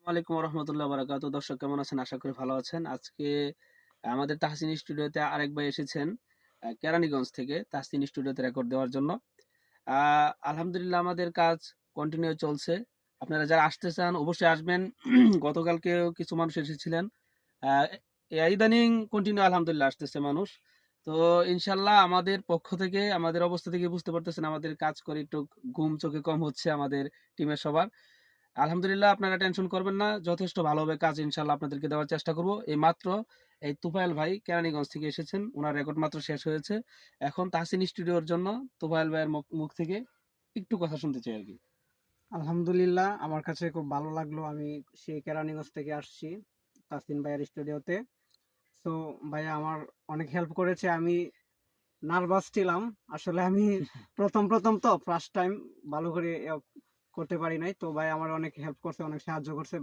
ওয়ালাইকুম রহমতুল্লাহ বারাকাতু। দর্শক কেমন আছেন? আশা করি ভালো আছেন। আজকে আমাদের তাহসিন স্টুডিওতে আরেক ভাই এসেছেন কেরানীগঞ্জ থেকে তাহসিন স্টুডিওতে রেকর্ড দেওয়ার জন্য। আলহামদুলিল্লাহ আমাদের কাজ কন্টিনিউ চলছে। আপনারা যারা আসতে চান অবশ্যই আসবেন। গতকালকেও কিছু মানুষ এসেছিলেন। আহ, ইদানিং কন্টিনিউ আলহামদুলিল্লাহ আসতেছে মানুষ। তো ইনশাল্লাহ আমাদের পক্ষ থেকে আমাদের অবস্থা থেকে বুঝতে পারতেছেন আমাদের কাজ করে একটু ঘুম চোখে কম হচ্ছে আমাদের টিমের সবার। আলহামদুলিল্লাহ আপনারা টেনশন করবেন না, যথেষ্ট ভালোভাবে কাজ ইনশাল্লাহ আপনাদেরকে দেওয়ার চেষ্টা করব। এই মাত্র এই তুফাইল ভাই কেরানীগঞ্জ থেকে এসেছেন, ওনার রেকর্ড মাত্র শেষ হয়েছে। এখন তাহসিন স্টুডিওর জন্য তুফাইল ভাইয়ের মুখ মুখ থেকে একটু কথা শুনতে চাই আর কি। আলহামদুলিল্লাহ, আমার কাছে খুব ভালো লাগলো। আমি সেই কেরানীগঞ্জ থেকে আসছি তাসিন ভাইয়ের স্টুডিওতে। তো ভাইয়া আমার অনেক হেল্প করেছে। আমি নার্ভাস ছিলাম। আসলে আমি প্রথম প্রথম তো ফার্স্ট টাইম ভালো করে করতে পারি নাই। তো ভাই আমার অনেক হেল্প করছে, অনেক সাহায্য করছে।